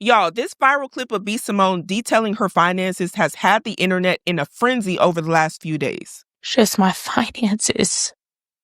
Y'all, this viral clip of Simone detailing her finances has had the internet in a frenzy over the last few days. Just my finances.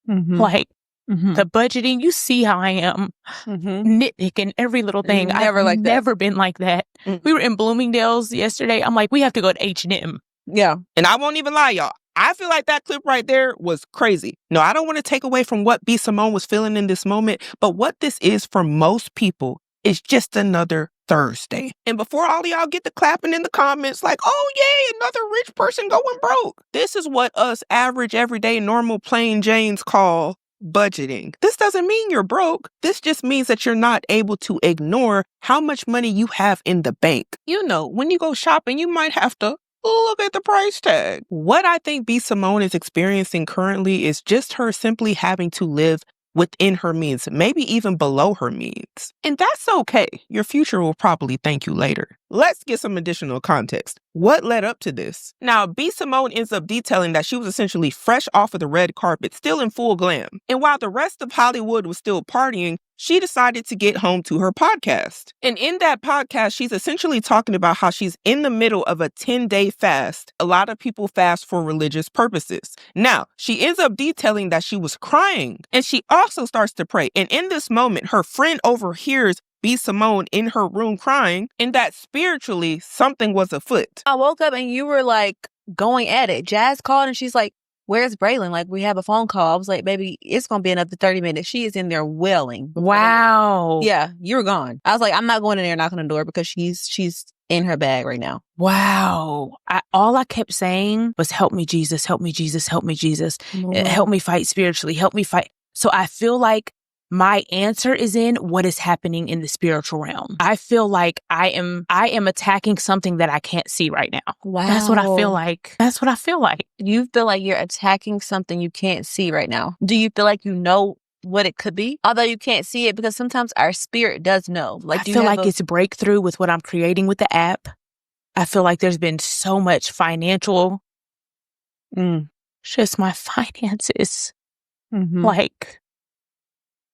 Like, the budgeting, you see how I am nitpicking every little thing. I've never been like that. We were in Bloomingdale's yesterday. I'm like, we have to go to H&M. Yeah. And I won't even lie, y'all. I feel like that clip right there was crazy. No, I don't want to take away from what Simone was feeling in this moment, but what this is for most people is just another Thursday. And before all of y'all get the clapping in the comments like, oh, yay, another rich person going broke. This is what us average, everyday, normal, plain Janes call budgeting. This doesn't mean you're broke. This just means that you're not able to ignore how much money you have in the bank. You know, when you go shopping, you might have to look at the price tag. What I think Simone is experiencing currently is just her simply having to live within her means, maybe even below her means. And that's okay. Your future will probably thank you later. Let's get some additional context. What led up to this? Now, Simone ends up detailing that she was essentially fresh off of the red carpet, still in full glam. And while the rest of Hollywood was still partying, she decided to get home to her podcast. And in that podcast, she's essentially talking about how she's in the middle of a 10-day fast. A lot of people fast for religious purposes. Now, she ends up detailing that she was crying, and she also starts to pray. And in this moment, her friend overhears Simone in her room crying, and that spiritually something was afoot. I woke up and you were like going at it. Jazz called and she's like, where's Braylon? Like, we have a phone call. I was like, baby, it's going to be another 30 minutes. She is in there wailing. Wow. Yeah, you were gone. I was like, I'm not going in there knocking on the door because she's in her bag right now. Wow. All I kept saying was, help me, Jesus, help me, Jesus, help me, Jesus. Help me fight spiritually, help me fight. So I feel like my answer is in what is happening in the spiritual realm. I feel like I am attacking something that I can't see right now. Wow. That's what I feel like. That's what I feel like. You feel like you're attacking something you can't see right now. Do you feel like you know what it could be? Although you can't see it, because sometimes our spirit does know. Like, I feel like it's a breakthrough with what I'm creating with the app. I feel like there's been so much financial, just my finances. Like,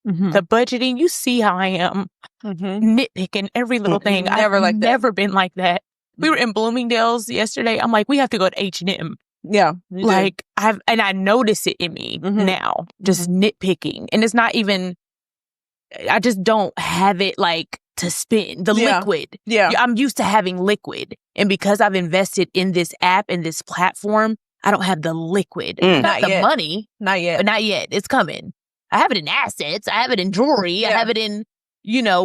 the budgeting, you see how I am nitpicking every little thing. I've never been like that. We were in Bloomingdale's yesterday. I'm like, we have to go to H&M. Yeah. Like, I notice it in me now, just nitpicking. And it's not even, I just don't have it like to spend the liquid. Yeah. I'm used to having liquid. And because I've invested in this app and this platform, I don't have the liquid. Not the money. Not yet. But not yet. It's coming. I have it in assets. I have it in jewelry. I have it in,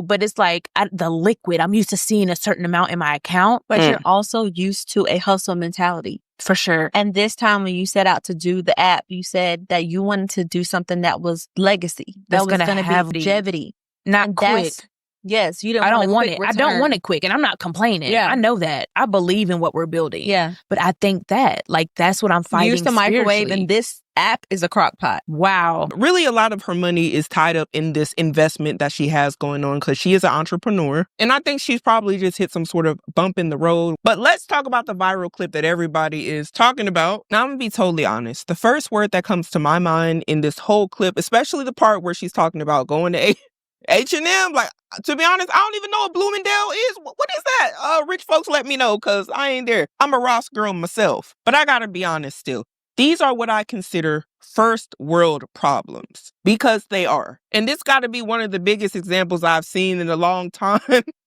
but it's like the liquid. I'm used to seeing a certain amount in my account. But you're also used to a hustle mentality. For sure. And this time when you set out to do the app, you said that you wanted to do something that was legacy. That was going to be longevity. Not quick. Yes, you don't. I don't want it. I don't want it quick, and I'm not complaining. Yeah, I know that. I believe in what we're building. Yeah, but I think that that's what I'm fighting. Use the microwave, and this app is a crock pot. Wow. Really, a lot of her money is tied up in this investment that she has going on because she is an entrepreneur, and I think she's probably just hit some sort of bump in the road. But let's talk about the viral clip that everybody is talking about. Now, I'm gonna be totally honest. The first word that comes to my mind in this whole clip, especially the part where she's talking about going to H&M, like, to be honest, I don't even know what Bloomingdale is. What is that? Rich folks, let me know, because I ain't there. I'm a Ross girl myself. But I gotta be honest still. These are what I consider first world problems, because they are. And this gotta be one of the biggest examples I've seen in a long time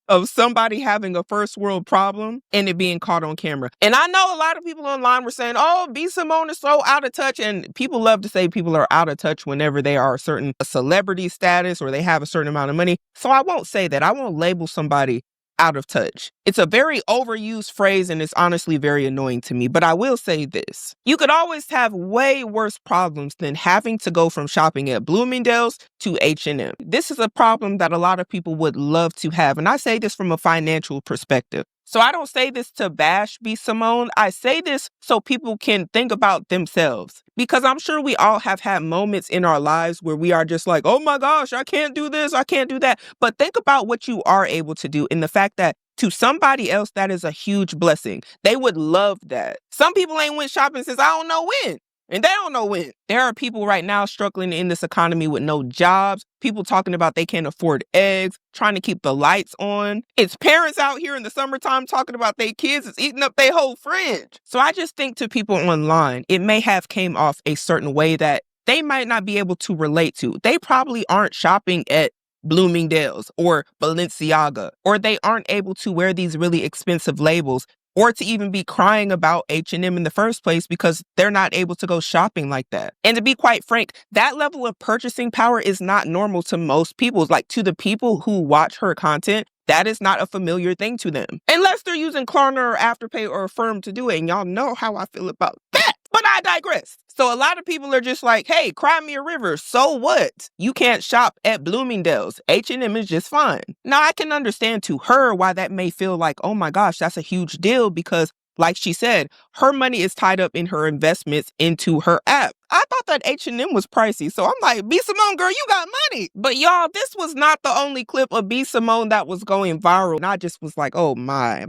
of somebody having a first world problem and it being caught on camera. And I know a lot of people online were saying, oh, Simone is so out of touch. And people love to say people are out of touch whenever they are a certain celebrity status or they have a certain amount of money. So I won't say that. I won't label somebody out of touch. It's a very overused phrase and it's honestly very annoying to me. But I will say this. You could always have way worse problems than having to go from shopping at Bloomingdale's to H&M. This is a problem that a lot of people would love to have. And I say this from a financial perspective. So I don't say this to bash Simone. I say this so people can think about themselves. Because I'm sure we all have had moments in our lives where we are just like, oh my gosh, I can't do this, I can't do that. But think about what you are able to do and the fact that to somebody else, that is a huge blessing. They would love that. Some people ain't went shopping since I don't know when. and they don't know when. There are people right now struggling in this economy with no jobs, people talking about they can't afford eggs, trying to keep the lights on. It's parents out here in the summertime talking about their kids is eating up their whole fridge. So I just think to people online, it may have came off a certain way that they might not be able to relate to. They probably aren't shopping at Bloomingdale's or Balenciaga, or they aren't able to wear these really expensive labels, or to even be crying about H&M in the first place because they're not able to go shopping like that. And to be quite frank, that level of purchasing power is not normal to most people. Like, to the people who watch her content, that is not a familiar thing to them. Unless they're using Klarna or Afterpay or Affirm to do it. And y'all know how I feel about that. But I digress. So a lot of people are just like, hey, cry me a river. So what? You can't shop at Bloomingdale's. H&M is just fine. Now, I can understand to her why that may feel like, oh my gosh, that's a huge deal, because like she said, her money is tied up in her investments into her app. I thought that H&M was pricey. So I'm like, B. Simone, girl, you got money. But y'all, this was not the only clip of B. Simone that was going viral. And I just was like, oh my.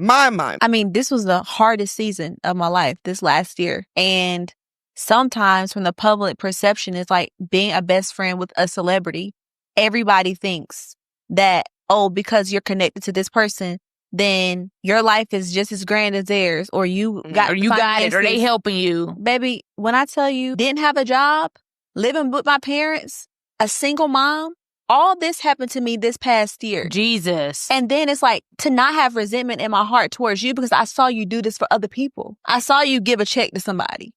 I mean, this was the hardest season of my life this last year. And sometimes when the public perception is like being a best friend with a celebrity, everybody thinks that, oh, because you're connected to this person, then your life is just as grand as theirs, or you got it, or they helping you. Baby, when I tell you, didn't have a job, living with my parents, a single mom, all this happened to me this past year. Jesus. And then it's like to not have resentment in my heart towards you because I saw you do this for other people. I saw you give a check to somebody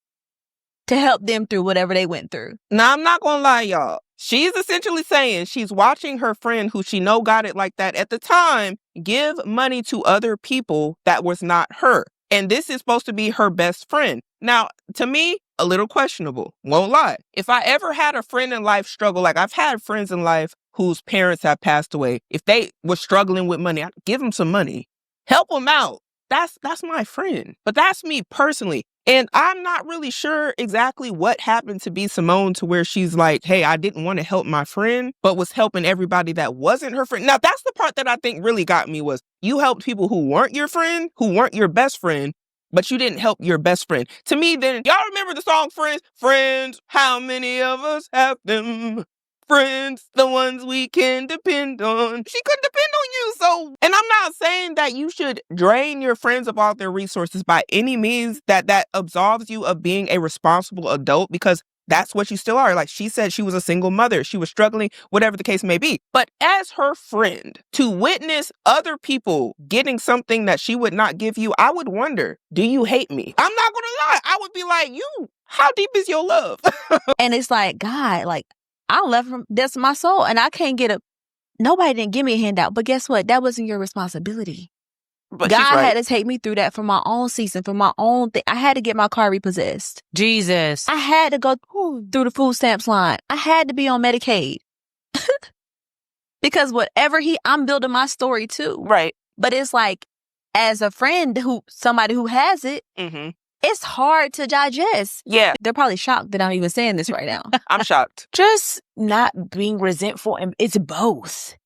to help them through whatever they went through. Now, I'm not going to lie, y'all. She's essentially saying she's watching her friend who she know got it like that at the time give money to other people that was not her. And this is supposed to be her best friend. Now, to me, a little questionable. Won't lie. If I ever had a friend in life struggle, like I've had friends in life whose parents have passed away, if they were struggling with money, I'd give them some money. Help them out. That's my friend. But that's me personally. And I'm not really sure exactly what happened to B. Simone to where she's like, hey, I didn't want to help my friend, but was helping everybody that wasn't her friend. Now, that's the part that I think really got me was you helped people who weren't your friend, who weren't your best friend, but you didn't help your best friend. To me, then, y'all remember the song Friends? Friends, how many of us have them? Friends, the ones we can depend on. She couldn't depend on you, so. And I'm not saying that you should drain your friends of all their resources by any means that absolves you of being a responsible adult, because that's what you still are. Like she said, she was a single mother. She was struggling, whatever the case may be. But as her friend, to witness other people getting something that she would not give you, I would wonder, do you hate me? I'm not going to lie. I would be like, how deep is your love? And it's like, God, like, I left from that's my soul, and I can't get nobody didn't give me a handout, but guess what? That wasn't your responsibility. But God had to take me through that for my own season, for my own thing. I had to get my car repossessed. Jesus. I had to go through the food stamps line. I had to be on Medicaid. Because I'm building my story too. Right. But it's like, as a friend somebody who has it, it's hard to digest. Yeah. They're probably shocked that I'm even saying this right now. I'm shocked. Just not being resentful. And it's both.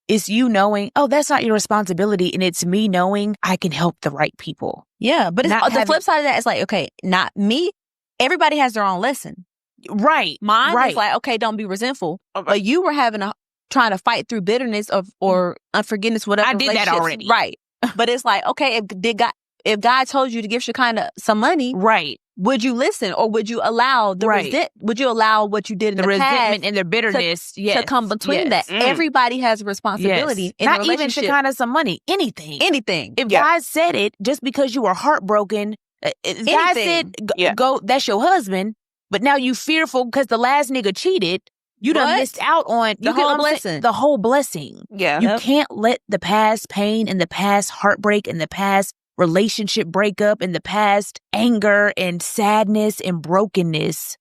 It's you knowing, oh, that's not your responsibility. And it's me knowing I can help the right people. Yeah. But the flip side of that is like, okay, not me. Everybody has their own lesson. Right. Mine is like, okay, don't be resentful. Okay. But you were trying to fight through bitterness or unforgiveness, whatever. I did that already. Right. But it's like, okay, if God told you to give Shekinah some money, right, would you listen, or would you allow would you allow what you did in the resentment past and the bitterness to come between that? Everybody has a responsibility in Not a relationship. even Shekinah some money. Anything. If God said it, just because you were heartbroken, God said, go, that's your husband, but now you fearful because the last nigga cheated. You done missed out on the whole blessing. The whole blessing. Yeah. You can't let the past pain and the past heartbreak and the past relationship breakup and the past anger and sadness and brokenness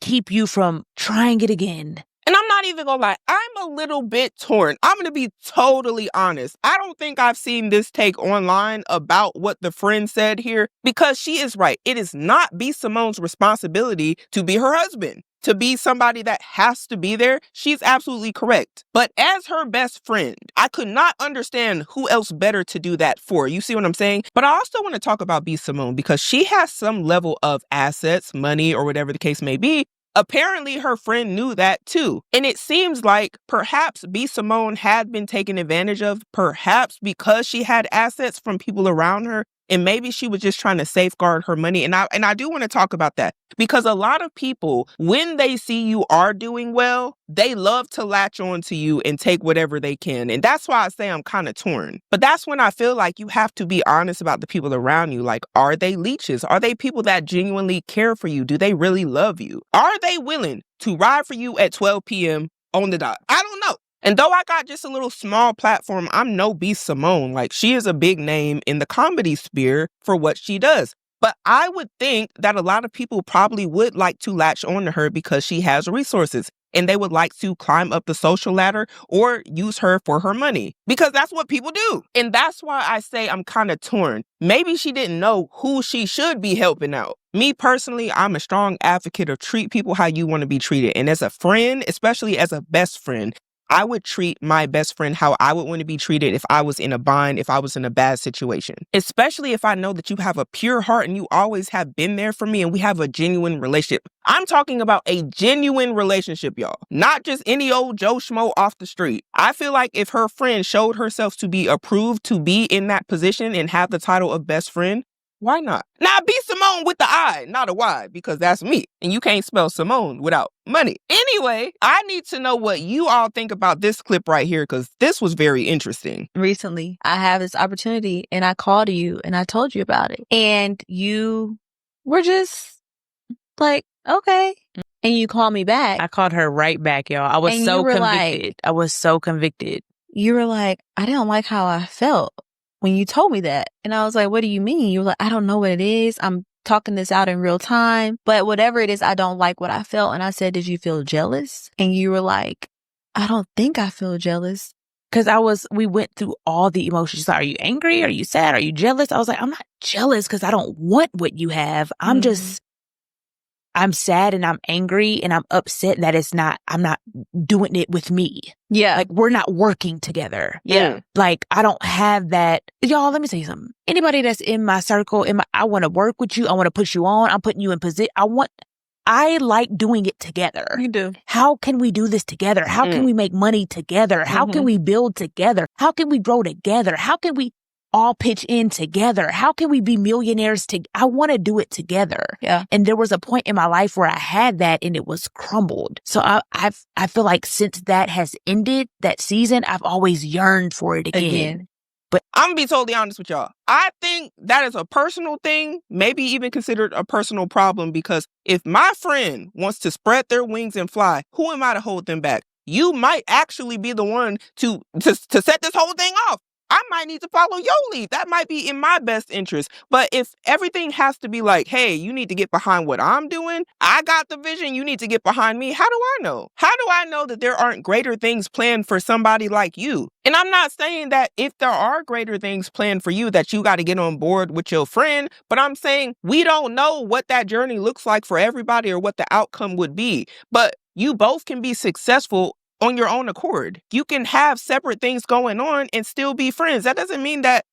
keep you from trying it again. And I'm not even gonna lie, I'm a little bit torn. I'm gonna be totally honest. I don't think I've seen this take online about what the friend said here, because she is right. It is not B. Simone's responsibility to be her husband. to be somebody that has to be there, she's absolutely correct. But as her best friend, I could not understand who else better to do that for. You see what I'm saying? But I also want to talk about Symone because she has some level of assets, money, or whatever the case may be. Apparently, her friend knew that too. And it seems like perhaps Symone had been taken advantage of, perhaps because she had assets from people around her. And maybe she was just trying to safeguard her money. And I do want to talk about that because a lot of people, when they see you are doing well, they love to latch on to you and take whatever they can. And that's why I say I'm kind of torn. But that's when I feel like you have to be honest about the people around you. Like, are they leeches? Are they people that genuinely care for you? Do they really love you? Are they willing to ride for you at 12 p.m. on the dot? I don't know. And though I got just a little small platform, I'm no Symone. Like, she is a big name in the comedy sphere for what she does. But I would think that a lot of people probably would like to latch on to her because she has resources and they would like to climb up the social ladder or use her for her money because that's what people do. And that's why I say I'm kind of torn. Maybe she didn't know who she should be helping out. Me personally, I'm a strong advocate of treat people how you want to be treated. And as a friend, especially as a best friend, I would treat my best friend how I would want to be treated if I was in a bind, if I was in a bad situation. Especially if I know that you have a pure heart and you always have been there for me and we have a genuine relationship. I'm talking about a genuine relationship, y'all. Not just any old Joe Schmo off the street. I feel like if her friend showed herself to be approved to be in that position and have the title of best friend, why not? Now, be Symone with the I, not a Y, because that's me. And you can't spell Symone without money. Anyway, I need to know what you all think about this clip right here, because this was very interesting. Recently, I have this opportunity and I called you and I told you about it. And you were just like, okay. And you called me back. I called her right back, y'all. I was so convicted. I was so convicted. You were like, I didn't like how I felt when you told me that. And I was like, what do you mean? You were like, I don't know what it is. I'm talking this out in real time. But whatever it is, I don't like what I felt. And I said, did you feel jealous? And you were like, I don't think I feel jealous. Because we went through all the emotions. Like, are you angry? Are you sad? Are you jealous? I was like, I'm not jealous because I don't want what you have. I'm sad and I'm angry and I'm upset that I'm not doing it with me. Yeah. Like, we're not working together. Yeah. Like, I don't have that. Y'all, let me tell you something. Anybody that's in my circle, I want to work with you. I want to put you on. I'm putting you in position. I like doing it together. You do. How can we do this together? How can we make money together? How can we build together? How can we grow together? How can we all pitch in together? How can we be millionaires I want to do it together. Yeah. And there was a point in my life where I had that and it was crumbled. So I feel like since that has ended, that season, I've always yearned for it again. But I'm going to be totally honest with y'all. I think that is a personal thing, maybe even considered a personal problem, because if my friend wants to spread their wings and fly, who am I to hold them back? You might actually be the one to set this whole thing off. I might need to follow your lead. That might be in my best interest. But if everything has to be like, hey, you need to get behind what I'm doing. I got the vision. You need to get behind me. How do I know? How do I know that there aren't greater things planned for somebody like you? And I'm not saying that if there are greater things planned for you that you got to get on board with your friend, but I'm saying we don't know what that journey looks like for everybody or what the outcome would be. But you both can be successful on your own accord. You can have separate things going on and still be friends. That doesn't mean that,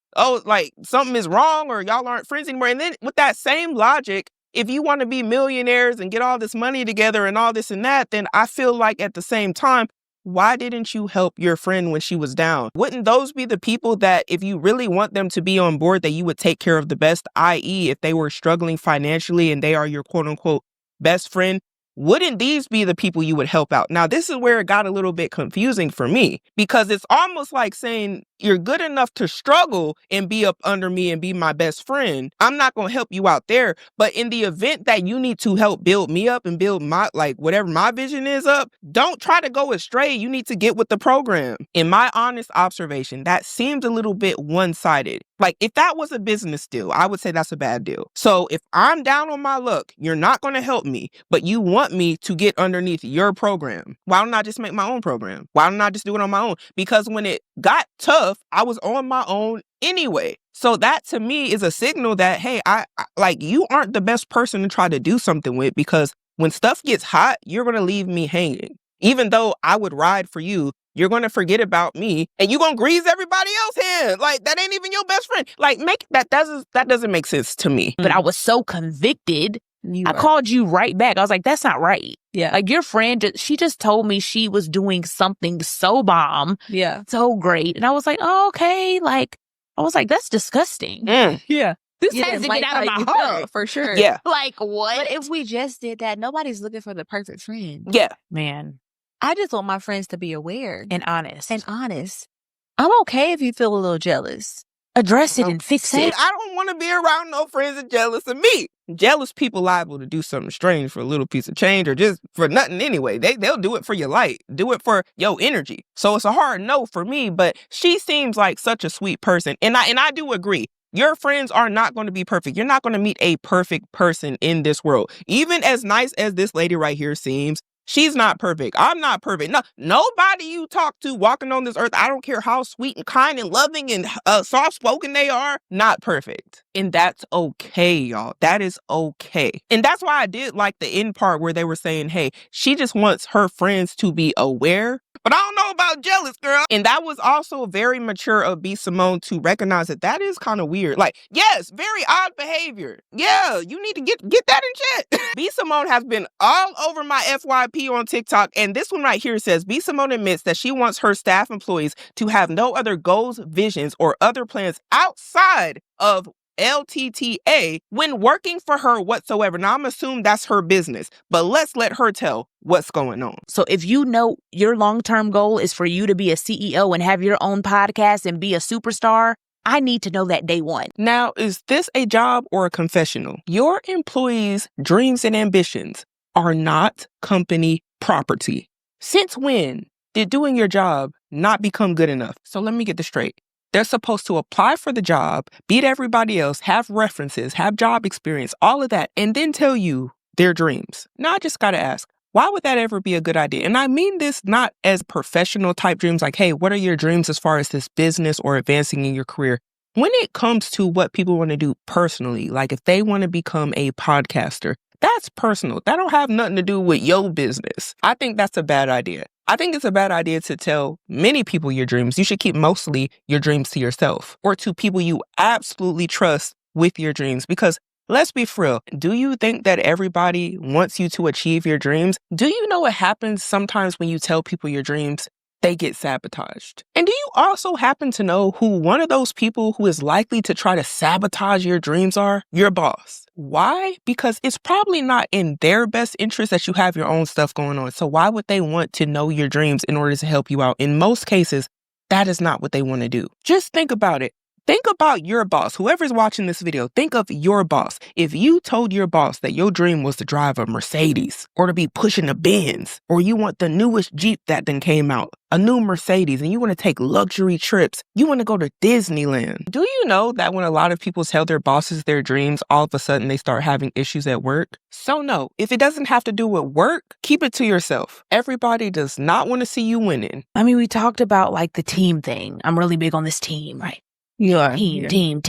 like something is wrong or y'all aren't friends anymore. And then with that same logic, if you want to be millionaires and get all this money together and all this and that, then I feel like at the same time, why didn't you help your friend when she was down? Wouldn't those be the people that if you really want them to be on board, that you would take care of the best, i.e. if they were struggling financially and they are your quote unquote best friend? Wouldn't these be the people you would help out? Now, this is where it got a little bit confusing for me, because it's almost like saying you're good enough to struggle and be up under me and be my best friend. I'm not going to help you out there. But in the event that you need to help build me up and build my, whatever my vision is up, don't try to go astray. You need to get with the program. In my honest observation, that seems a little bit one-sided. Like, if that was a business deal, I would say that's a bad deal. So if I'm down on my luck, you're not going to help me, but you want me to get underneath your program. Why don't I just make my own program? Why don't I just do it on my own? Because when it got tough, I was on my own anyway. So that to me is a signal that, hey, I you aren't the best person to try to do something with, because when stuff gets hot, you're going to leave me hanging. Even though I would ride for you, you're going to forget about me and you're going to grease everybody else's hand. Like, that ain't even your best friend. Like, that doesn't make sense to me. But I was so convicted. I called you right back. I was like, that's not right. Yeah. Like, your friend, she just told me she was doing something so bomb. Yeah. So great. And I was like, oh, okay. Like, I was like, that's disgusting. Yeah. This has to get out of my heart. For sure. Yeah. Like, what? But if we just did that, nobody's looking for the perfect friend. Yeah. Man. I just want my friends to be aware. And honest. I'm okay if you feel a little jealous. Address it and fix it. I don't want to be around no friends that jealous of me. Jealous people liable to do something strange for a little piece of change or just for nothing anyway. They'll do it for your light. Do it for your energy. So it's a hard no for me, but she seems like such a sweet person. And I do agree. Your friends are not going to be perfect. You're not going to meet a perfect person in this world. Even as nice as this lady right here seems, she's not perfect. I'm not perfect. No, nobody you talk to walking on this earth, I don't care how sweet and kind and loving and soft-spoken they are, not perfect. And that's okay, y'all. That is okay. And that's why I did like the end part where they were saying, hey, she just wants her friends to be aware. But I don't know about jealous, girl. And that was also very mature of B. Simone to recognize that is kind of weird. Like, yes, very odd behavior. Yeah, you need to get that in check. B. Simone has been all over my FYP on TikTok. And this one right here says, B. Simone admits that she wants her staff employees to have no other goals, visions, or other plans outside of LTTA when working for her whatsoever. Now, I'm assuming that's her business, but let's let her tell what's going on. So if you know your long-term goal is for you to be a CEO and have your own podcast and be a superstar, I need to know that day one. Now, is this a job or a confessional? Your employees' dreams and ambitions are not company property. Since when did doing your job not become good enough? So let me get this straight. They're supposed to apply for the job, beat everybody else, have references, have job experience, all of that, and then tell you their dreams. Now, I just got to ask, why would that ever be a good idea? And I mean this not as professional type dreams, like, hey, what are your dreams as far as this business or advancing in your career? When it comes to what people want to do personally, like if they want to become a podcaster, that's personal. That don't have nothing to do with your business. I think that's a bad idea. I think it's a bad idea to tell many people your dreams. You should keep mostly your dreams to yourself or to people you absolutely trust with your dreams. Because let's be for real, do you think that everybody wants you to achieve your dreams? Do you know what happens sometimes when you tell people your dreams? They get sabotaged. And do you also happen to know who one of those people who is likely to try to sabotage your dreams are? Your boss. Why? Because it's probably not in their best interest that you have your own stuff going on. So why would they want to know your dreams in order to help you out? In most cases, that is not what they want to do. Just think about it. Think about your boss. Whoever's watching this video, think of your boss. If you told your boss that your dream was to drive a Mercedes or to be pushing a Benz, or you want the newest Jeep that then came out, a new Mercedes, and you want to take luxury trips, you want to go to Disneyland. Do you know that when a lot of people tell their bosses their dreams, all of a sudden they start having issues at work? So no, if it doesn't have to do with work, keep it to yourself. Everybody does not want to see you winning. I mean, we talked about like the team thing. I'm really big on this team, right? You are. Team.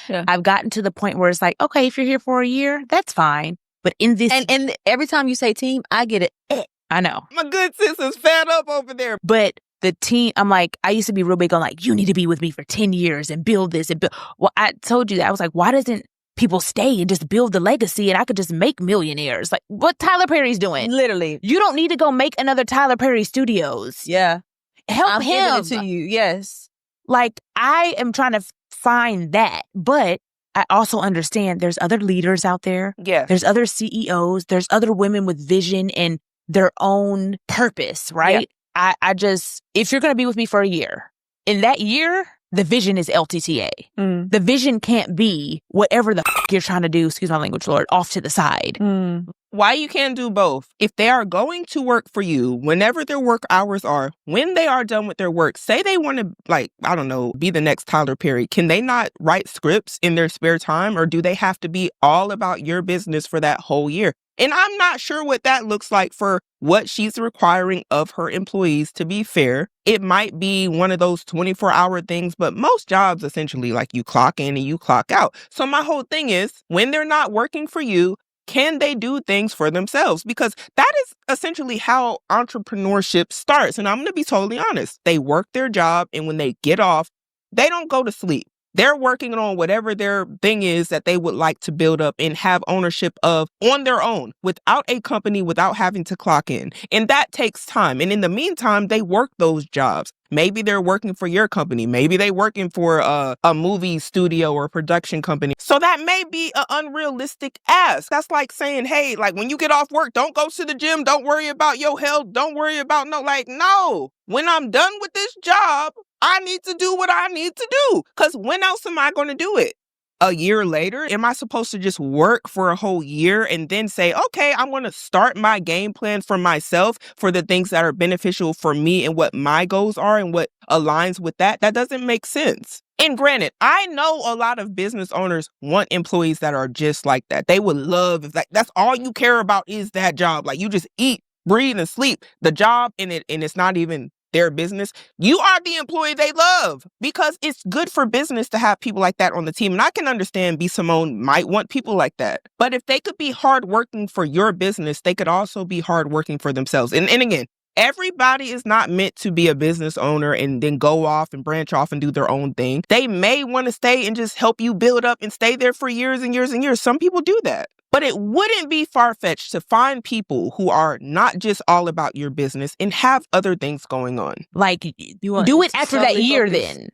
Yeah. I've gotten to the point where it's like, okay, if you're here for a year, that's fine. But in this... And every time you say team, I get it. I know. My good sis is fed up over there. But the team, I'm like, I used to be real big on like, you need to be with me for 10 years and build this and build. Well, I told you that. I was like, why doesn't people stay and just build the legacy and I could just make millionaires? Like what Tyler Perry's doing. Literally. You don't need to go make another Tyler Perry Studios. Yeah. Help I'm him. giving it to you. Yes. Like, I am trying to find that, but I also understand there's other leaders out there. Yeah. There's other CEOs. There's other women with vision and their own purpose, right? Yeah. I just, if you're going to be with me for a year, in that year, the vision is LTTA. Mm. The vision can't be whatever the you're trying to do, excuse my language, Lord, off to the side. Mm. Why you can't do both? If they are going to work for you, whenever their work hours are, when they are done with their work, say they want to, like, I don't know, be the next Tyler Perry, can they not write scripts in their spare time? Or do they have to be all about your business for that whole year? And I'm not sure what that looks like for what she's requiring of her employees. To be fair, it might be one of those 24-hour things, but most jobs essentially like you clock in and you clock out. So my whole thing is when they're not working for you, can they do things for themselves? Because that is essentially how entrepreneurship starts. And I'm going to be totally honest. They work their job, and when they get off, they don't go to sleep. They're working on whatever their thing is that they would like to build up and have ownership of on their own, without a company, without having to clock in. And that takes time. And in the meantime, they work those jobs. Maybe they're working for your company. Maybe they're working for a movie studio or production company. So that may be an unrealistic ask. That's like saying, hey, like when you get off work, don't go to the gym. Don't worry about your health. Don't worry about no. When I'm done with this job, I need to do what I need to do. Because when else am I going to do it? A year later? Am I supposed to just work for a whole year and then say, okay, I'm going to start my game plan for myself for the things that are beneficial for me and what my goals are and what aligns with that? That doesn't make sense. And granted, I know a lot of business owners want employees that are just like that. They would love if that's all you care about is that job. Like you just eat, breathe, and sleep the job, and it's not even their business. You are the employee they love, because it's good for business to have people like that on the team. And I can understand Simone might want people like that. But if they could be hardworking for your business, they could also be hardworking for themselves. And again, everybody is not meant to be a business owner and then go off and branch off and do their own thing. They may want to stay and just help you build up and stay there for years and years and years. Some people do that. But it wouldn't be far-fetched to find people who are not just all about your business and have other things going on. Like, do it after that year then.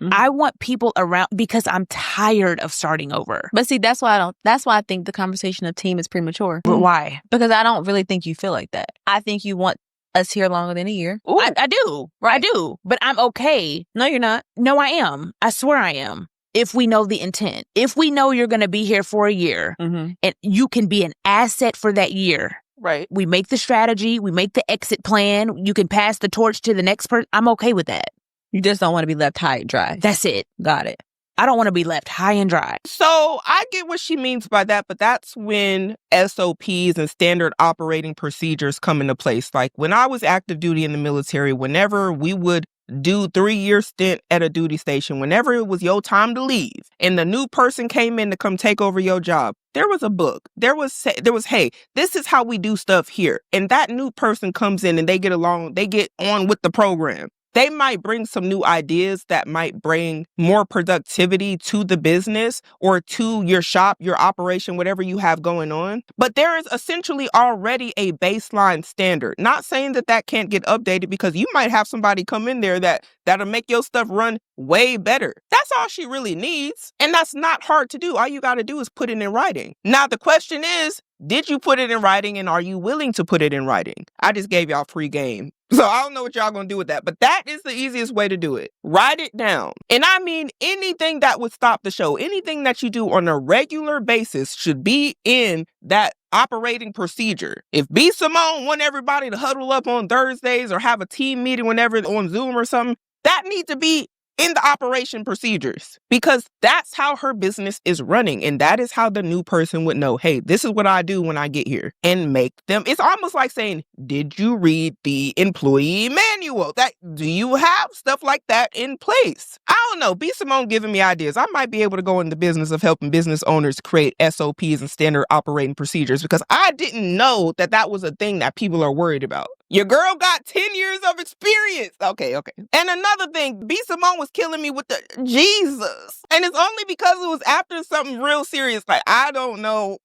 Mm-hmm. I want people around because I'm tired of starting over. But see, that's why I think the conversation of team is premature. But why? Because I don't really think you feel like that. I think you want us here longer than a year. I do. Right. I do. But I'm okay. No, you're not. No, I am. I swear I am. If we know the intent, if we know you're going to be here for a year, mm-hmm. and you can be an asset for that year. Right. We make the strategy. We make the exit plan. You can pass the torch to the next person. I'm okay with that. You just don't want to be left high and dry. That's it. Got it. I don't want to be left high and dry. So I get what she means by that, but that's when SOPs and standard operating procedures come into place. Like when I was active duty in the military, whenever we would do 3-year stint at a duty station, whenever it was your time to leave and the new person came in to come take over your job, there was a book. There was, hey, this is how we do stuff here. And that new person comes in and they get on with the program. They might bring some new ideas that might bring more productivity to the business or to your shop, your operation, whatever you have going on. But there is essentially already a baseline standard. Not saying that can't get updated, because you might have somebody come in there that'll make your stuff run way better. That's all she really needs. And that's not hard to do. All you got to do is put it in writing. Now, the question is, did you put it in writing, and are you willing to put it in writing? I just gave y'all free game. So I don't know what y'all gonna do with that, but that is the easiest way to do it. Write it down. And I mean, anything that would stop the show, anything that you do on a regular basis should be in that operating procedure. If Simone want everybody to huddle up on Thursdays or have a team meeting whenever on Zoom or something, that needs to be in the operation procedures, because that's how her business is running. And that is how the new person would know, hey, this is what I do when I get here, and make them. It's almost like saying, did you read the employee manual? Do you have stuff like that in place? I don't know. Simone giving me ideas. I might be able to go in the business of helping business owners create SOPs and standard operating procedures, because I didn't know that was a thing that people are worried about. Your girl got 10 years of experience. Okay. And another thing, Simone was killing me with the Jesus. And it's only because it was after something real serious. Like, I don't know.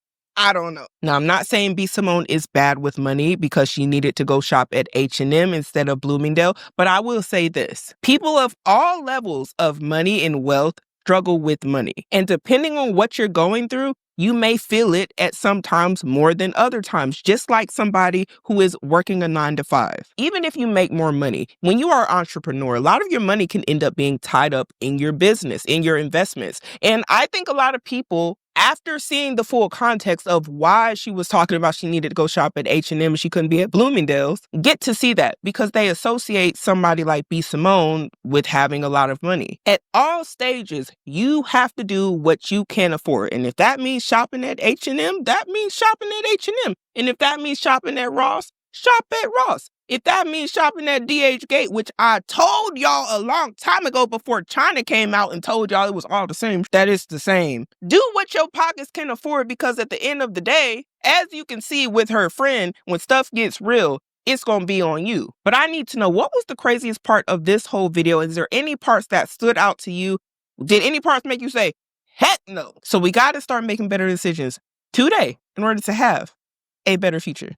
Now, I'm not saying Simone is bad with money because she needed to go shop at H&M instead of Bloomingdale. But I will say this. People of all levels of money and wealth struggle with money. And depending on what you're going through, you may feel it at some times more than other times, just like somebody who is working a 9-to-5. Even if you make more money, when you are an entrepreneur, a lot of your money can end up being tied up in your business, in your investments. And I think a lot of people, after seeing the full context of why she was talking about she needed to go shop at H&M and she couldn't be at Bloomingdale's, get to see that, because they associate somebody like Simone with having a lot of money. At all stages, you have to do what you can afford. And if that means shopping at H&M, that means shopping at H&M. And if that means shopping at Ross, shop at Ross. If that means shopping at DH Gate, which I told y'all a long time ago before China came out and told y'all it was all the same, that is the same. Do what your pockets can afford, because at the end of the day, as you can see with her friend, when stuff gets real, it's going to be on you. But I need to know, what was the craziest part of this whole video? Is there any parts that stood out to you? Did any parts make you say, heck no? So we got to start making better decisions today in order to have a better future.